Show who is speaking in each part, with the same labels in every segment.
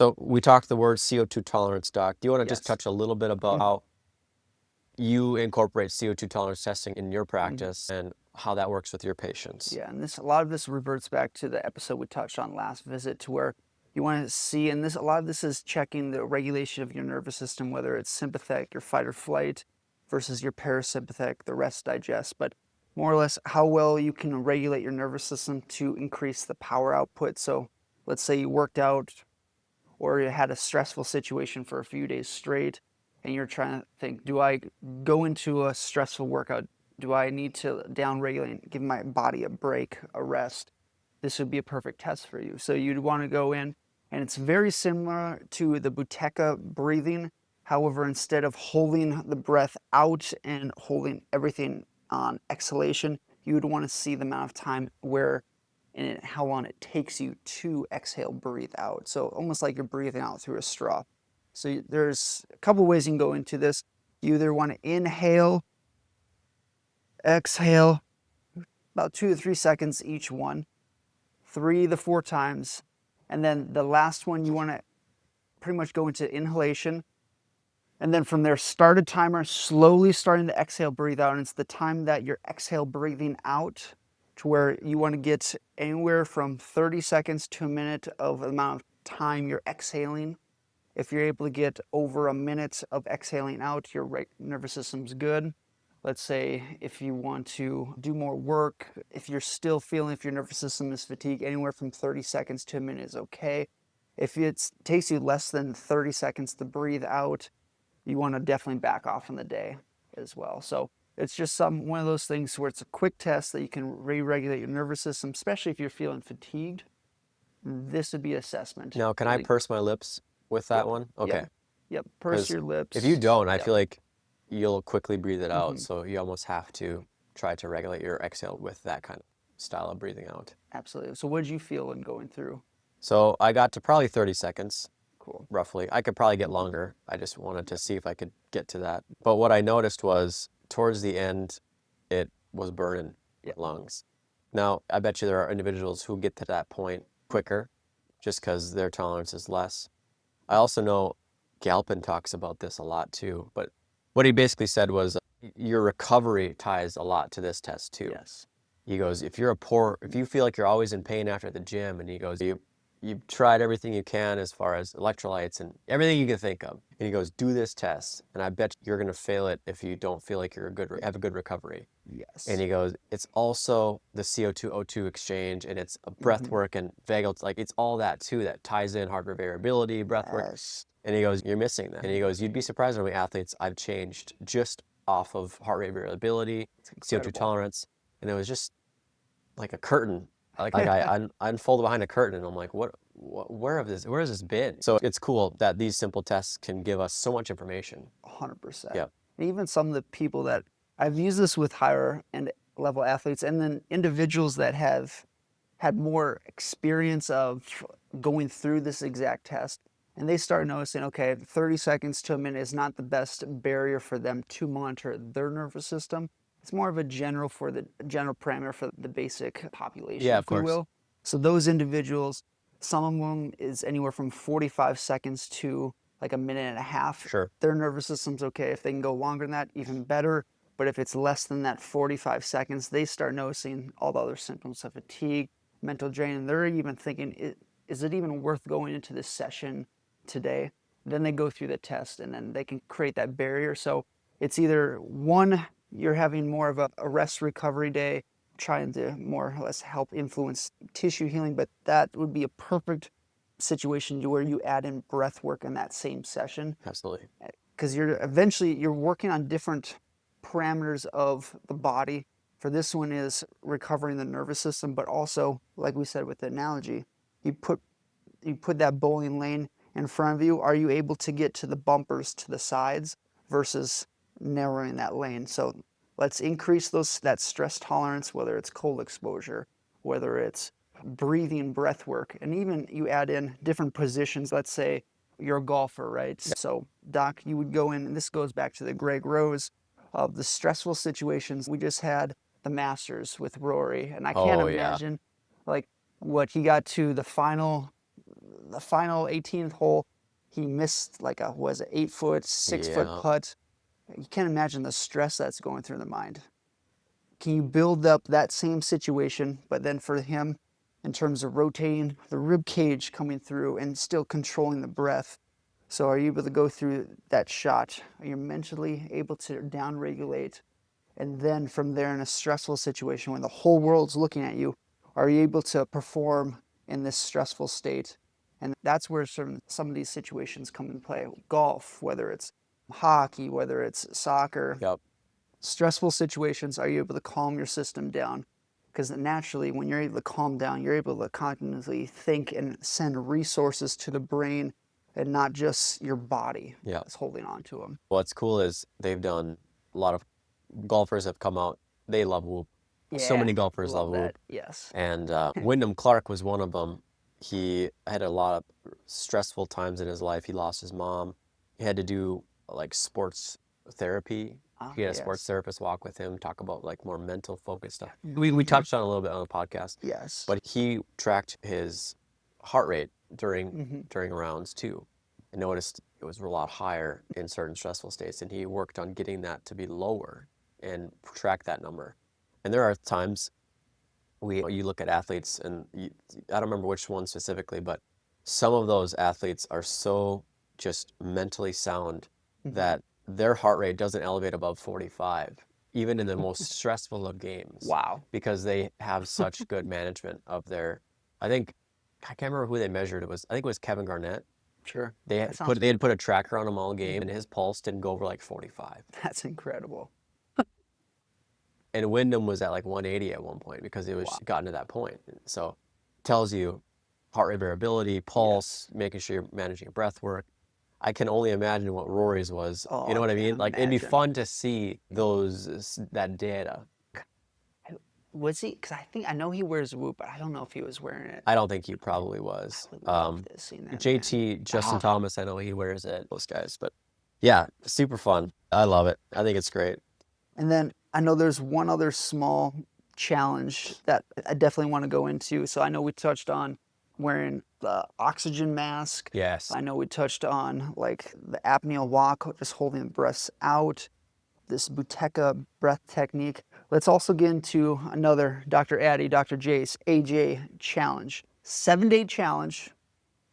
Speaker 1: So we talked the word CO2 tolerance, Doc. Do you want to just
Speaker 2: Yes.
Speaker 1: touch a little bit about how you incorporate CO2 tolerance testing in your practice and how that works with your patients?
Speaker 2: Yeah, and a lot of this reverts back to the episode we touched on last visit, to where you want to see, and a lot of this is checking the regulation of your nervous system, whether it's sympathetic, your fight or flight, versus your parasympathetic, the rest digest, but more or less how well you can regulate your nervous system to increase the power output. So let's say you worked out or you had a stressful situation for a few days straight, and you're trying to think, do I go into a stressful workout? Do I need to downregulate, give my body a break, a rest? This would be a perfect test for you. So you'd want to go in, and it's very similar to the Buteyko breathing. However, instead of holding the breath out and holding everything on exhalation, you would want to see the amount of time where and how long it takes you to exhale, breathe out. So almost like you're breathing out through a straw. So there's a couple ways you can go into this. You either want to inhale, exhale, about 2 to 3 seconds each one, 3 to 4 times. And then the last one, you want to pretty much go into inhalation. And then from there, start a timer, slowly starting to exhale, breathe out. And it's the time that you're exhale, breathing out to where you want to get anywhere from 30 seconds to a minute of the amount of time you're exhaling. If you're able to get over a minute of exhaling out, your nervous system's good. Let's say if you want to do more work, if you're still feeling, if your nervous system is fatigued, anywhere from 30 seconds to a minute is okay. If it takes you less than 30 seconds to breathe out, you want to definitely back off in the day as well. So it's just one of those things where it's a quick test that you can re-regulate your nervous system, especially if you're feeling fatigued. This would be assessment.
Speaker 1: Now, can I
Speaker 2: Really.
Speaker 1: purse my lips with that
Speaker 2: Yep.
Speaker 1: one?
Speaker 2: Yep.
Speaker 1: Okay.
Speaker 2: Yep. Purse
Speaker 1: Because
Speaker 2: your
Speaker 1: if you
Speaker 2: lips.
Speaker 1: don't, I
Speaker 2: Yep.
Speaker 1: feel like you'll quickly breathe it out.
Speaker 2: hmm
Speaker 1: So you almost have to try to regulate your exhale with that kind of style of breathing out.
Speaker 2: Absolutely. So what did you feel when going through?
Speaker 1: So I got to probably 30 seconds,
Speaker 2: Cool.
Speaker 1: roughly. I could probably get
Speaker 2: hmm
Speaker 1: longer. I just wanted to
Speaker 2: Yep.
Speaker 1: see if I could get to that. But what I noticed was towards the end, it was burning
Speaker 2: Yep.
Speaker 1: my lungs. Now, I bet you there are individuals who get to that point quicker just because their tolerance is less. I also know Galpin talks about this a lot too, but what he basically said was your recovery ties a lot to this test too.
Speaker 2: Yes.
Speaker 1: He goes, if you feel like you're always in pain after the gym, and he goes, you've tried everything you can as far as electrolytes and everything you can think of. And he goes, do this test. And I bet you're going to fail it if you don't feel like have a good recovery. And
Speaker 2: Yes.
Speaker 1: he goes, it's also the CO2 O2 exchange, and it's a breath
Speaker 2: hmm
Speaker 1: work and vagal, like it's all that too that ties in heart rate variability, breath work.
Speaker 2: Yes.
Speaker 1: And he goes, you're missing that. And he goes, you'd be surprised how many athletes I've changed just off of heart rate variability,
Speaker 2: It's
Speaker 1: CO2
Speaker 2: incredible.
Speaker 1: tolerance. And it was just like a curtain. Like I unfolded behind a curtain, and I'm like, where has this been? So it's cool that these simple tests can give us so much information.
Speaker 2: 100%.
Speaker 1: Yeah.
Speaker 2: And even some of the people that I've used this with higher end level athletes, and then individuals that have had more experience of going through this exact test, and they start noticing, okay, 30 seconds to a minute is not the best barrier for them to monitor their nervous system. It's more of a general parameter for the basic population,
Speaker 1: Yeah, of
Speaker 2: if we
Speaker 1: course.
Speaker 2: will. So those individuals, some of them is anywhere from 45 seconds to like a minute and a half.
Speaker 1: Sure.
Speaker 2: Their nervous system's okay. If they can go longer than that, even better. But if it's less than that 45 seconds, they start noticing all the other symptoms of fatigue, mental drain, and they're even thinking, is it even worth going into this session today? Then they go through the test, and then they can create that barrier. So it's either one, you're having more of a rest recovery day, trying to more or less help influence tissue healing, but that would be a perfect situation where you add in breath work in that same session,
Speaker 1: Absolutely.
Speaker 2: because you're working on different parameters of the body. For this one is recovering the nervous system, but also, like we said with the analogy, you put that bowling lane in front of you. Are you able to get to the bumpers to the sides versus narrowing that lane? So let's increase that stress tolerance, whether it's cold exposure, whether it's breathing, breath work, and even you add in different positions. Let's say you're a golfer, right? So, Doc, you would go in, and this goes back to the Greg Rose of the stressful situations. We just had the Masters with Rory, and I can't
Speaker 1: Oh yeah.
Speaker 2: imagine like what he got to the final 18th hole, he missed like a, was it 8 foot, 6 foot
Speaker 1: Yeah.
Speaker 2: putt. You can't imagine the stress that's going through the mind. Can you build up that same situation, but then for him, in terms of rotating the rib cage coming through and still controlling the breath? So are you able to go through that shot? Are you mentally able to downregulate? And then from there, in a stressful situation when the whole world's looking at you, are you able to perform in this stressful state? And that's where some of these situations come into play. Golf, whether it's hockey, whether it's soccer,
Speaker 1: Yep.
Speaker 2: stressful situations, are you able to calm your system down? Because naturally, when you're able to calm down, you're able to cognitively think and send resources to the brain and not just your body that's holding on to them.
Speaker 1: What's cool is they've done a lot of golfers have come out. They love Whoop. So many golfers love Whoop.
Speaker 2: Yes.
Speaker 1: And Wyndham Clark was one of them. He had a lot of stressful times in his life. He lost his mom. He had to do like sports therapy. He had a sports therapist walk with him, talk about like more mental focused stuff. We touched on it a little bit on the podcast.
Speaker 2: Yes.
Speaker 1: But he tracked his heart rate during rounds too, and noticed it was a lot higher in certain stressful states, and he worked on getting that to be lower and track that number. And there are times you look at athletes, and I don't remember which one specifically, but some of those athletes are so just mentally sound that their heart rate doesn't elevate above 45, even in the most stressful of games.
Speaker 2: Wow.
Speaker 1: Because they have such good management of their, I can't remember who they measured. I think it was Kevin Garnett.
Speaker 2: Sure.
Speaker 1: They had put a tracker on him all game, and his pulse didn't go over like 45.
Speaker 2: That's incredible.
Speaker 1: And Wyndham was at like 180 at one point because it was gotten to that point. So tells you heart rate variability, pulse, making sure you're managing your breath work. I can only imagine what Rory's was. You know what I mean? Like it'd be fun to see that data.
Speaker 2: Was he? Because I know he wears Whoop, but I don't know if he was wearing it.
Speaker 1: I don't think he probably was. JT, Justin Thomas, I know he wears it. Those guys, but yeah, super fun. I love it. I think it's great.
Speaker 2: And then I know there's one other small challenge that I definitely want to go into. So I know we touched on wearing the oxygen mask.
Speaker 1: Yes.
Speaker 2: I know we touched on like the apnea walk, just holding the breaths out, this Buteyko breath technique. Let's also get into another Dr. Addy, Dr. Jace, AJ challenge. 7-day challenge.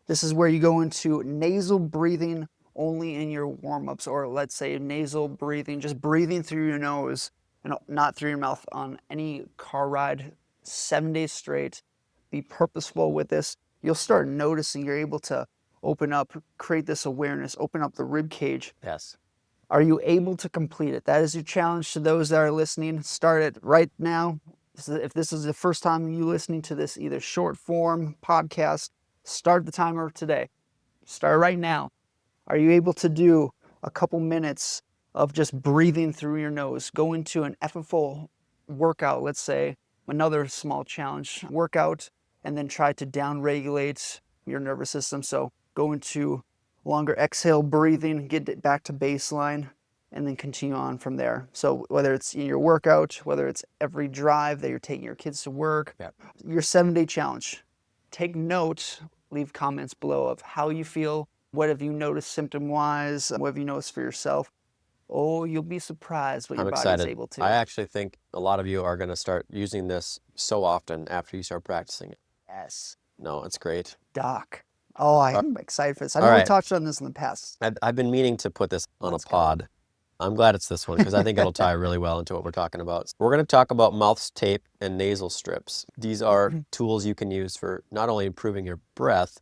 Speaker 2: This is where you go into nasal breathing only in your warm-ups, or let's say nasal breathing, just breathing through your nose and not through your mouth on any car ride, 7 days straight. Be purposeful with this. You'll start noticing you're able to open up, create this awareness, open up the rib cage.
Speaker 1: Yes.
Speaker 2: Are you able to complete it? That is your challenge to those that are listening. Start it right now. If this is the first time you listening to this, either short form podcast, start the timer today. Start right now. Are you able to do a couple minutes of just breathing through your nose? Go into an FFO workout, let's say, another small challenge workout, and then try to downregulate your nervous system. So go into longer exhale breathing, get it back to baseline, and then continue on from there. So whether it's in your workout, whether it's every drive that you're taking your kids to work, your 7-day challenge. Take note, leave comments below of how you feel. What have you noticed symptom-wise? What have you noticed for yourself? Oh, you'll be surprised what your body's able to.
Speaker 1: I actually think a lot of you are going to start using this so often after you start practicing it.
Speaker 2: Yes.
Speaker 1: No, it's great.
Speaker 2: Doc. Oh, I'm excited for this. I know we touched on this in the past.
Speaker 1: I've been meaning to put this on a pod. I'm glad it's this one because I think it'll tie really well into what we're talking about. We're going to talk about mouth tape and nasal strips. These are tools you can use for not only improving your breath,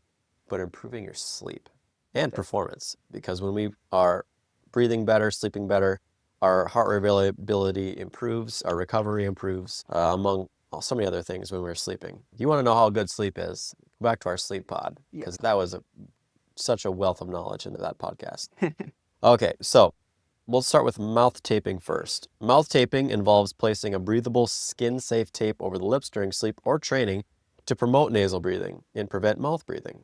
Speaker 1: but improving your sleep and performance. Because when we are breathing better, sleeping better, our heart rate variability improves, our recovery improves, among so many other things when we're sleeping. If you want to know how good sleep is, go back to our sleep pod because that was such a wealth of knowledge into that podcast. Okay, so we'll start with mouth taping first. Mouth taping involves placing a breathable, skin-safe tape over the lips during sleep or training to promote nasal breathing and prevent mouth breathing.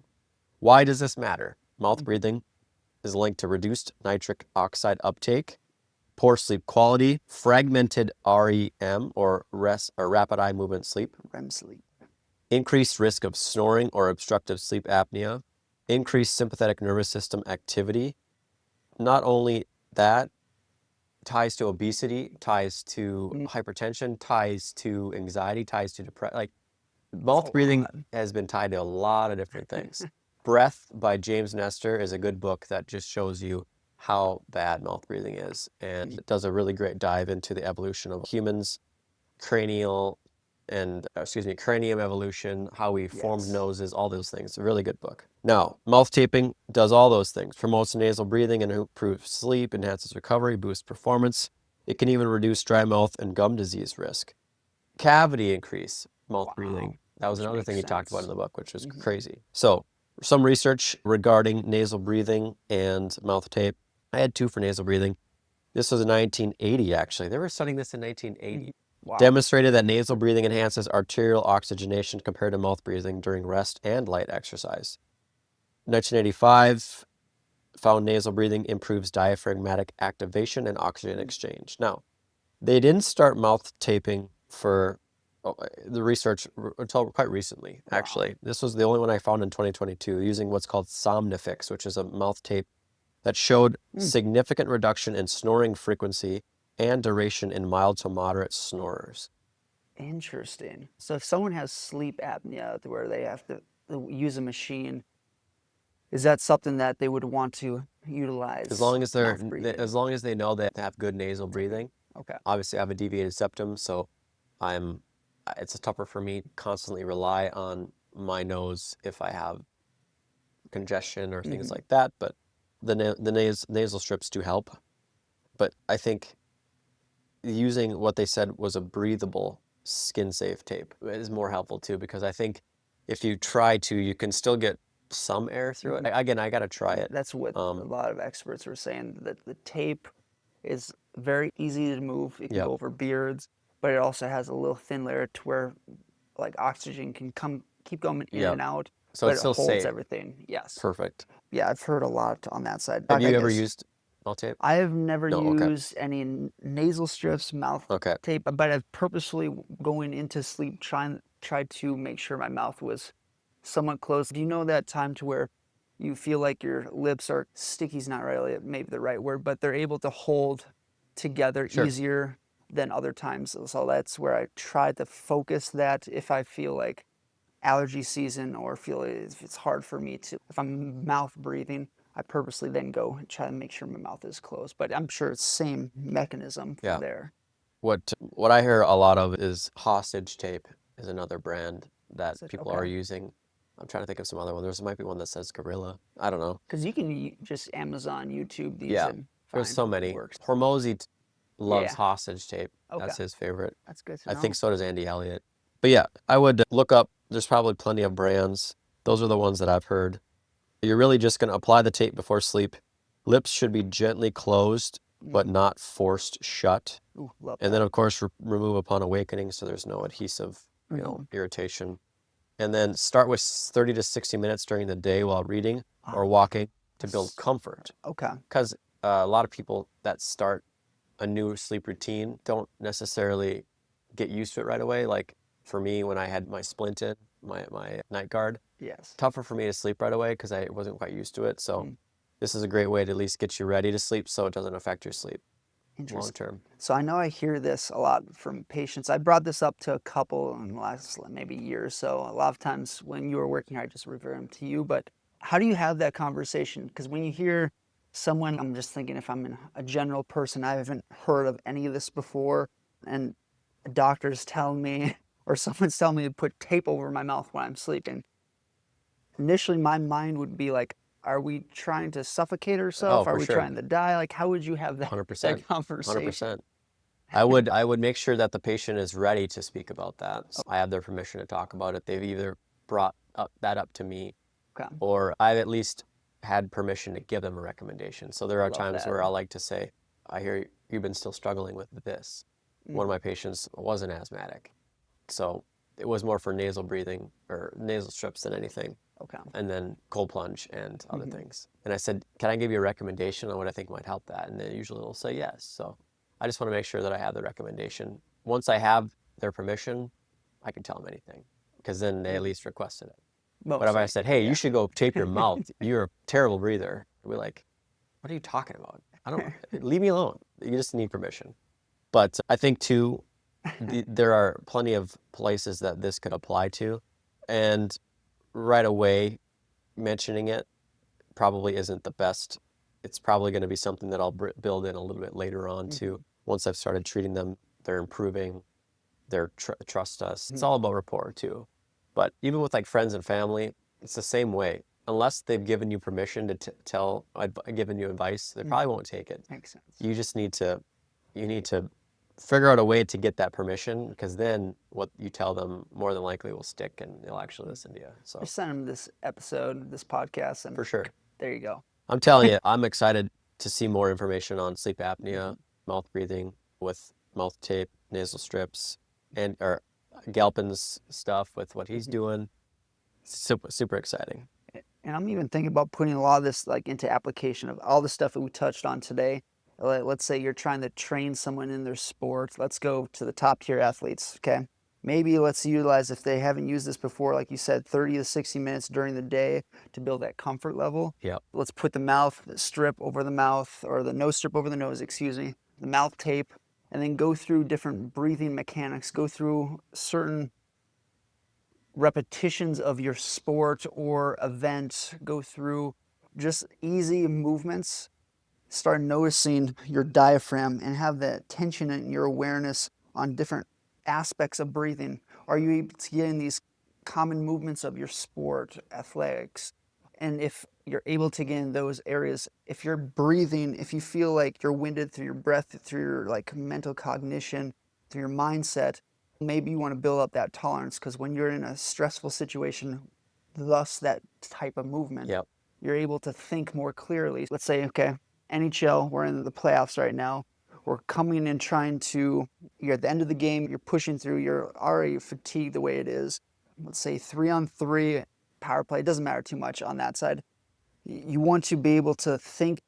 Speaker 1: Why does this matter? Mouth breathing is linked to reduced nitric oxide uptake, poor sleep quality, fragmented REM or rapid eye movement sleep,
Speaker 2: REM sleep,
Speaker 1: increased risk of snoring or obstructive sleep apnea, increased sympathetic nervous system activity. Not only that, ties to obesity, ties to hypertension, ties to anxiety, ties to depression. Like
Speaker 2: That's a
Speaker 1: mouth breathing
Speaker 2: lot.
Speaker 1: has been tied to a lot of different things. Breath by James Nestor is a good book that just shows you how bad mouth breathing is, and it does a really great dive into the evolution of humans, cranium evolution, how we formed
Speaker 2: Yes.
Speaker 1: noses, all those things. A really good book. Now, mouth taping does all those things. Promotes nasal breathing and improves sleep, enhances recovery, boosts performance. It can even reduce dry mouth and gum disease risk. Cavity increase, mouth
Speaker 2: Wow.
Speaker 1: breathing. That was
Speaker 2: Which
Speaker 1: another thing
Speaker 2: makes
Speaker 1: he talked about in
Speaker 2: sense.
Speaker 1: the book, which was
Speaker 2: Mhm.
Speaker 1: crazy. So, some research regarding nasal breathing and mouth tape. I had 2 for nasal breathing. This was in 1980, actually. They were studying this in 1980.
Speaker 2: Wow.
Speaker 1: Demonstrated that nasal breathing enhances arterial oxygenation compared to mouth breathing during rest and light exercise. 1985 found nasal breathing improves diaphragmatic activation and oxygen exchange. Now, they didn't start mouth taping for the research until quite recently,
Speaker 2: Wow.
Speaker 1: actually. This was the only one I found in 2022 using what's called Somnifix, which is a mouth tape that showed significant reduction in snoring frequency and duration in mild to moderate snorers.
Speaker 2: Interesting. So if someone has sleep apnea where they have to use a machine, is that something that they would want to utilize
Speaker 1: As long as
Speaker 2: mouth breathing?
Speaker 1: as long as they know they have good nasal breathing.
Speaker 2: Okay.
Speaker 1: Obviously, I have a deviated septum, so I'm it's tougher for me to constantly rely on my nose if I have congestion or things like that. But the nasal strips do help. But I think using what they said was a breathable skin safe tape is more helpful too, because I think if you try to, you can still get some air through it. Again, I got to try it.
Speaker 2: That's what a lot of experts were saying, that the tape is very easy to move. It can
Speaker 1: Yep.
Speaker 2: go over beards, but it also has a little thin layer to where like oxygen can keep going in
Speaker 1: Yep.
Speaker 2: and out,
Speaker 1: So
Speaker 2: but
Speaker 1: it's
Speaker 2: it
Speaker 1: still
Speaker 2: holds
Speaker 1: safe.
Speaker 2: everything. Yes.
Speaker 1: Perfect.
Speaker 2: Yeah, I've heard a lot on that side.
Speaker 1: Have
Speaker 2: Doc, I
Speaker 1: you ever
Speaker 2: guess
Speaker 1: used mouth tape?
Speaker 2: I have never
Speaker 1: No. Okay.
Speaker 2: used any nasal strips, mouth
Speaker 1: Okay.
Speaker 2: tape, but I've purposely going into sleep tried to make sure my mouth was somewhat closed. Do you know that time to where you feel like your lips are sticky's not really maybe the right word, but they're able to hold together
Speaker 1: Sure.
Speaker 2: easier than other times. So that's where I try to focus that if I feel like allergy season or feel if it's hard for me to, if I'm mouth breathing, I purposely then go and try to make sure my mouth is closed. But I'm sure it's same mechanism
Speaker 1: Yeah.
Speaker 2: there.
Speaker 1: What I hear a lot of is hostage tape is another brand that
Speaker 2: Is it
Speaker 1: people are
Speaker 2: okay?
Speaker 1: using. I'm trying to think of some other one. There might be one that says Gorilla. I don't know.
Speaker 2: Because you can just Amazon, YouTube these
Speaker 1: Yeah.
Speaker 2: and
Speaker 1: There's
Speaker 2: find
Speaker 1: so
Speaker 2: what
Speaker 1: many.
Speaker 2: works.
Speaker 1: Loves
Speaker 2: Yeah.
Speaker 1: hostage tape.
Speaker 2: Okay.
Speaker 1: That's his favorite.
Speaker 2: That's good to
Speaker 1: I think
Speaker 2: know.
Speaker 1: so does Andy Elliott. But yeah, I would look up. There's probably plenty of brands. Those are the ones that I've heard. You're really just going to apply the tape before sleep. Lips should be gently closed, but not forced shut.
Speaker 2: Ooh, love
Speaker 1: And then,
Speaker 2: that.
Speaker 1: of course, remove upon awakening so there's no adhesive, irritation. And then start with 30 to 60 minutes during the day while reading or walking to build comfort.
Speaker 2: Okay.
Speaker 1: Because a lot of people that start a new sleep routine don't necessarily get used to it right away. Like for me, when I had my splint in, my night guard,
Speaker 2: Yes.
Speaker 1: tougher for me to sleep right away because I wasn't quite used to it. So this is a great way to at least get you ready to sleep so it doesn't affect your sleep long
Speaker 2: Interesting.
Speaker 1: term.
Speaker 2: So I know I hear this a lot from patients. I brought this up to a couple in the last maybe year or so. A lot of times when you were working here, I just refer them to you. But how do you have that conversation? Because when you hear someone, I'm just thinking if I'm a general person, I haven't heard of any of this before, and doctors tell me or someone's telling me to put tape over my mouth when I'm sleeping. Initially, my mind would be like, are we trying to suffocate
Speaker 1: Oh,
Speaker 2: ourselves? Are
Speaker 1: for
Speaker 2: we
Speaker 1: sure.
Speaker 2: trying to die? Like, how would you have that, that
Speaker 1: 100%.
Speaker 2: conversation?
Speaker 1: 100%. I would make sure that the patient is ready to speak about that. I have their permission to talk about it. They've either brought up to me,
Speaker 2: Okay.
Speaker 1: or I've at least had permission to give them a recommendation. So there are
Speaker 2: Love
Speaker 1: times
Speaker 2: that.
Speaker 1: where I like to say, I hear you've been still struggling with this. One of my patients was an asthmatic. So it was more for nasal breathing or nasal strips than anything.
Speaker 2: Okay.
Speaker 1: And then cold plunge and other things. And I said, can I give you a recommendation on what I think might help that? And they usually will say yes. So I just want to make sure that I have the recommendation. Once I have their permission, I can tell them anything because then they at least requested it. But if I said, hey,
Speaker 2: Yeah.
Speaker 1: you should go tape your mouth, you're a terrible breather, we're like, what are you talking about? I don't, leave me alone. You just need permission. But I think too, there are plenty of places that this could apply to. And right away, mentioning it probably isn't the best. It's probably going to be something that I'll build in a little bit later on too. Once I've started treating them, they're improving, they're trust us. It's all about rapport too. But even with like friends and family, it's the same way. Unless they've given you permission to tell, given you advice, they probably won't take it.
Speaker 2: Makes sense.
Speaker 1: You just need to, figure out a way to get that permission, because then what you tell them more than likely will stick and they'll actually listen to you. So
Speaker 2: Just send them this episode, this podcast, and
Speaker 1: for sure.
Speaker 2: there you go.
Speaker 1: I'm telling you, I'm excited to see more information on sleep apnea, mouth breathing with mouth tape, nasal strips, and or Galpin's stuff with what he's doing. Super, super exciting.
Speaker 2: And I'm even thinking about putting a lot of this like into application of all the stuff that we touched on today. Let's say you're trying to train someone in their sport. Let's go to the top tier athletes, okay? Maybe let's utilize, if they haven't used this before, like you said, 30 to 60 minutes during the day to build that comfort level.
Speaker 1: Yep.
Speaker 2: Let's put the mouth strip over the mouth, or the nose strip over the nose, excuse me, the mouth tape, and then go through different breathing mechanics, go through certain repetitions of your sport or event, go through just easy movements, start noticing your diaphragm and have that tension in your awareness on different aspects of breathing. Are you able to get in these common movements of your sport, athletics? And if you're able to get in those areas, if you're breathing, if you feel like you're winded through your breath, through your like mental cognition, through your mindset, maybe you want to build up that tolerance, because when you're in a stressful situation, thus that type of movement,
Speaker 1: Yep.
Speaker 2: you're able to think more clearly. Let's say, okay, NHL, we're in the playoffs right now. We're coming and trying to, you're at the end of the game, you're pushing through, you're already fatigued the way it is. Let's say 3-on-3 power play, it doesn't matter too much on that side. You want to be able to think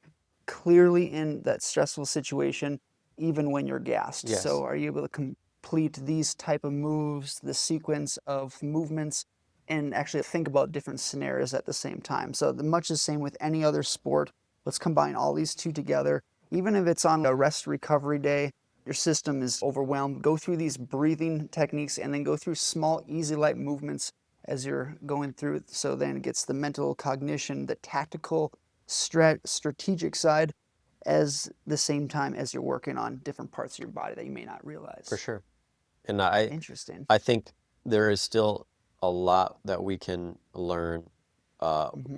Speaker 2: clearly in that stressful situation, even when you're gassed.
Speaker 1: Yes.
Speaker 2: So are you able to complete these type of moves, the sequence of movements, and actually think about different scenarios at the same time? So much the same with any other sport. Let's combine all these two together. Even if it's on a rest recovery day, your system is overwhelmed, go through these breathing techniques and then go through small, easy, light movements as you're going through it. So then it gets the mental cognition, the tactical, strategic side, as the same time as you're working on different parts of your body that you may not realize.
Speaker 1: For sure. And
Speaker 2: Interesting.
Speaker 1: I think there is still a lot that we can learn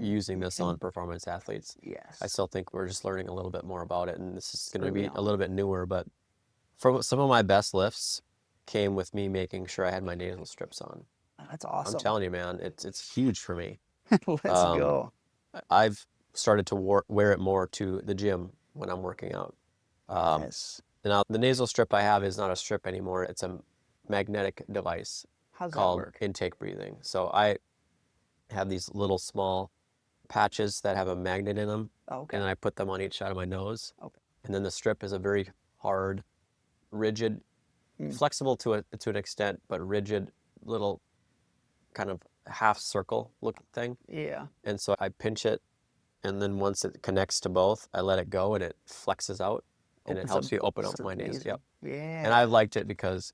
Speaker 1: using this on performance athletes.
Speaker 2: Yes.
Speaker 1: I still think we're just learning a little bit more about it, and this is going to
Speaker 2: Early
Speaker 1: be
Speaker 2: on.
Speaker 1: a little bit newer. But from some of my best lifts came with me making sure I had my nasal strips on.
Speaker 2: That's awesome.
Speaker 1: I'm telling you, man, it's huge for me.
Speaker 2: Let's go.
Speaker 1: I've started to wear it more to the gym when I'm working out.
Speaker 2: Yes.
Speaker 1: Now, the nasal strip I have is not a strip anymore. It's a magnetic device
Speaker 2: How's that
Speaker 1: called
Speaker 2: work?
Speaker 1: intake breathing. So I have these little small patches that have a magnet in them,
Speaker 2: Oh, okay.
Speaker 1: and then I put them on each side of my nose.
Speaker 2: Okay.
Speaker 1: And then the strip is a very hard, rigid, flexible to an extent, but rigid little kind of half circle looking thing.
Speaker 2: Yeah.
Speaker 1: And so I pinch it, and then once it connects to both, I let it go and it flexes out, and it
Speaker 2: Opens
Speaker 1: helps
Speaker 2: up-
Speaker 1: me open up
Speaker 2: that's
Speaker 1: my nasal.
Speaker 2: amazing.
Speaker 1: Yep.
Speaker 2: Yeah.
Speaker 1: And I liked it because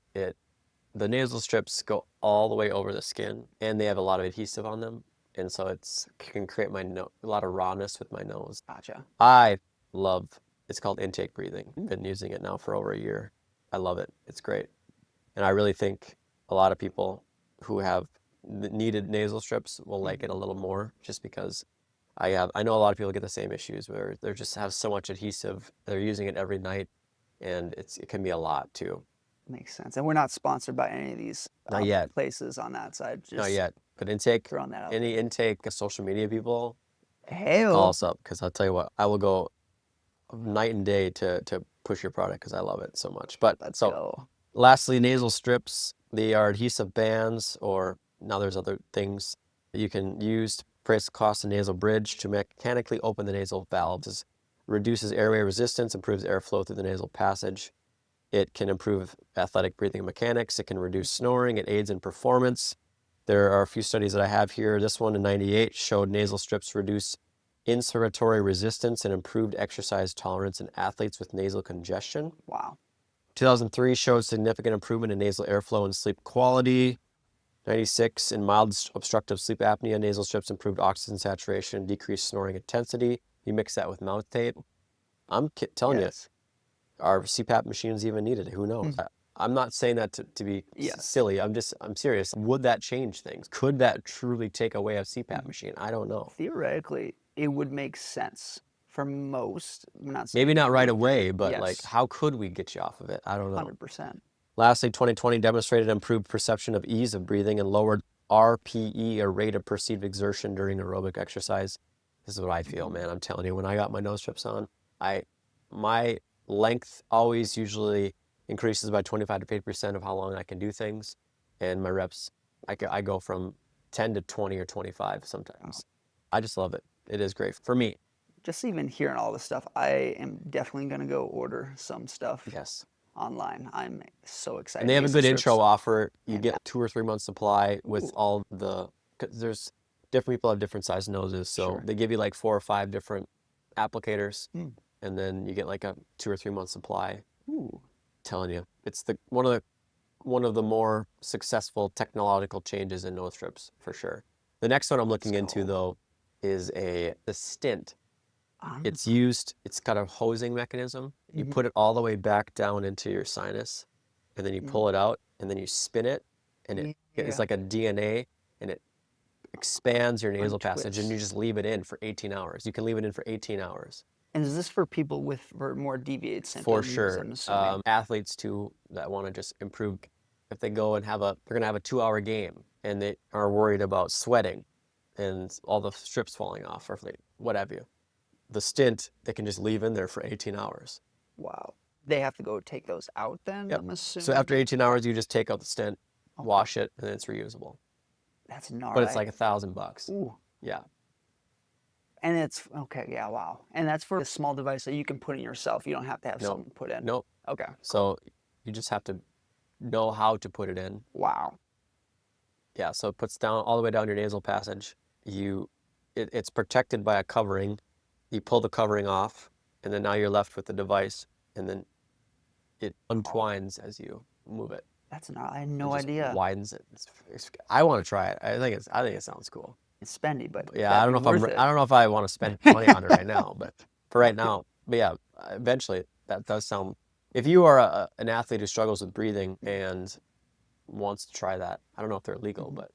Speaker 1: the nasal strips go all the way over the skin, and they have a lot of adhesive on them, and so it can create a lot of rawness with my nose.
Speaker 2: Gotcha.
Speaker 1: I love. It's called intake breathing. I've been using it now for over a year. I love it. It's great, and I really think a lot of people who have needed nasal strips will like it a little more, just because I know a lot of people get the same issues where they just have so much adhesive. They're using it every night, and it can be a lot too.
Speaker 2: Makes sense. And we're not sponsored by any of these
Speaker 1: Not yet.
Speaker 2: places on that side. Just
Speaker 1: Not yet. But intake,
Speaker 2: throwing that out
Speaker 1: any intake social media people, call
Speaker 2: Hell.
Speaker 1: us up, because I'll tell you what, I will go night and day to push your product because I love it so much. But
Speaker 2: Let's
Speaker 1: so
Speaker 2: go.
Speaker 1: lastly, nasal strips. They are adhesive bands, or now there's other things that you can use to press across the nasal bridge to mechanically open the nasal valves. Reduces airway resistance, improves airflow through the nasal passage. It can improve athletic breathing mechanics. It can reduce snoring. It aids in performance. There are a few studies that I have here. This one in 98 showed nasal strips reduce inspiratory resistance and improved exercise tolerance in athletes with nasal congestion.
Speaker 2: Wow.
Speaker 1: 2003 showed significant improvement in nasal airflow and sleep quality. 96 in mild obstructive sleep apnea, nasal strips improved oxygen saturation, decreased snoring intensity. You mix that with mouth tape. I'm telling you,
Speaker 2: Yes.
Speaker 1: are CPAP machines even needed? Who knows? I'm not saying that to be
Speaker 2: Yes.
Speaker 1: silly. I'm serious. Would that change things? Could that truly take away a CPAP machine? I don't know.
Speaker 2: Theoretically, it would make sense for most. I'm not saying
Speaker 1: Maybe not right away, but like,
Speaker 2: yes,
Speaker 1: how could we get you off of it? I don't know.
Speaker 2: 100%.
Speaker 1: Lastly, 2020 demonstrated improved perception of ease of breathing and lowered RPE, or rate of perceived exertion during aerobic exercise. This is what I feel, man. I'm telling you, when I got my nose strips on, my length always usually increases by 25 to 50% of how long I can do things, and my reps, I go from 10 to 20 or 25 sometimes. I just love it. It is great for me.
Speaker 2: Just even hearing all this stuff, I am definitely going to go order some stuff
Speaker 1: Yes.
Speaker 2: online. I'm so excited.
Speaker 1: And they have a
Speaker 2: Nasal
Speaker 1: good intro
Speaker 2: strips.
Speaker 1: offer. You get
Speaker 2: Fantastic.
Speaker 1: 2 or 3 months supply with
Speaker 2: Ooh,
Speaker 1: all the, because there's different people have different size noses. So
Speaker 2: sure.
Speaker 1: they give you like 4 or 5 different applicators,
Speaker 2: Mm.
Speaker 1: and then you get like a 2 or 3 month supply.
Speaker 2: Ooh,
Speaker 1: Telling you, it's one of the more successful technological changes in nose strips for sure. The next one I'm
Speaker 2: let's
Speaker 1: looking into
Speaker 2: go.
Speaker 1: though is the stint.
Speaker 2: Um,
Speaker 1: It's got a hosing mechanism. You
Speaker 2: mhm.
Speaker 1: put it all the way back down into your sinus, and then you pull it out, and then you spin it, and it's
Speaker 2: Yeah.
Speaker 1: like a DNA, and it expands your nasal passage, and you
Speaker 2: Untwist.
Speaker 1: just leave it in for 18 hours. You can leave it in for 18 hours.
Speaker 2: And is this for people with more deviated
Speaker 1: For
Speaker 2: symptoms,
Speaker 1: sure.
Speaker 2: I'm assuming?
Speaker 1: Athletes too that want to just improve, if they go and they're gonna have a 2 hour game and they are worried about sweating and all the strips falling off, or if they, what have you. The stint they can just leave in there for 18 hours.
Speaker 2: Wow. They have to go take those out then,
Speaker 1: Yep.
Speaker 2: I'm
Speaker 1: So
Speaker 2: assuming?
Speaker 1: after 18 hours, you just take out the stent,
Speaker 2: Okay.
Speaker 1: wash it, and then it's reusable.
Speaker 2: That's
Speaker 1: But it's
Speaker 2: gnarly.
Speaker 1: like $1,000.
Speaker 2: Ooh.
Speaker 1: Yeah.
Speaker 2: And it's okay, yeah, wow. And that's for a small device that you can put in yourself. You don't have to have
Speaker 1: Nope.
Speaker 2: someone put in.
Speaker 1: Nope.
Speaker 2: Okay, cool.
Speaker 1: So you just have to know how to put it in.
Speaker 2: Wow.
Speaker 1: Yeah. So it puts down all the way down your nasal passage. It's protected by a covering. You pull the covering off, and then now you're left with the device, and then it untwines as you move it.
Speaker 2: That's not, I had
Speaker 1: It
Speaker 2: no
Speaker 1: just
Speaker 2: idea.
Speaker 1: widens it. I want to try it. I think it sounds cool.
Speaker 2: It's spendy, but
Speaker 1: Yeah,
Speaker 2: that'd be worth it.
Speaker 1: I don't know if I want to spend money on it right now, but for right now, but yeah, eventually that does sound. If you are an athlete who struggles with breathing and wants to try that, I don't know if they're legal,
Speaker 2: Mhm.
Speaker 1: but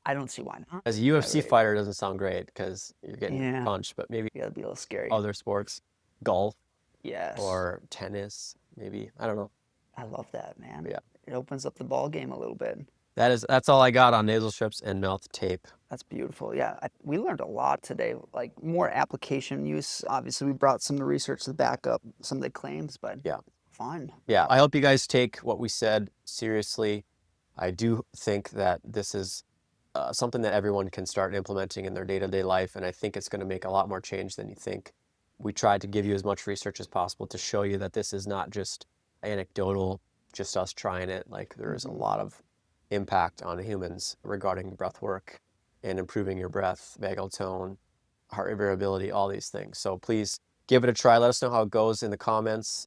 Speaker 2: I don't see why not.
Speaker 1: as a UFC
Speaker 2: Right.
Speaker 1: fighter, it doesn't sound great because you're getting
Speaker 2: Yeah.
Speaker 1: punched. But maybe
Speaker 2: Yeah, that'd be a little scary.
Speaker 1: other sports, golf
Speaker 2: Yes.
Speaker 1: or tennis, maybe, I don't know.
Speaker 2: I love that, man.
Speaker 1: But yeah,
Speaker 2: It opens up the ball game a little bit.
Speaker 1: that's all I got on nasal strips and mouth tape.
Speaker 2: That's beautiful. Yeah, we learned a lot today, like more application use. Obviously, we brought some of the research to back up some of the claims, but
Speaker 1: Yeah.
Speaker 2: fun.
Speaker 1: Yeah, I hope you guys take what we said seriously. I do think that this is something that everyone can start implementing in their day-to-day life, and I think it's going to make a lot more change than you think. We tried to give you as much research as possible to show you that this is not just anecdotal, just us trying it. Like there is a lot of impact on humans regarding breath work and improving your breath, vagal tone, heart rate variability, all these things. So please give it a try. Let us know how it goes in the comments.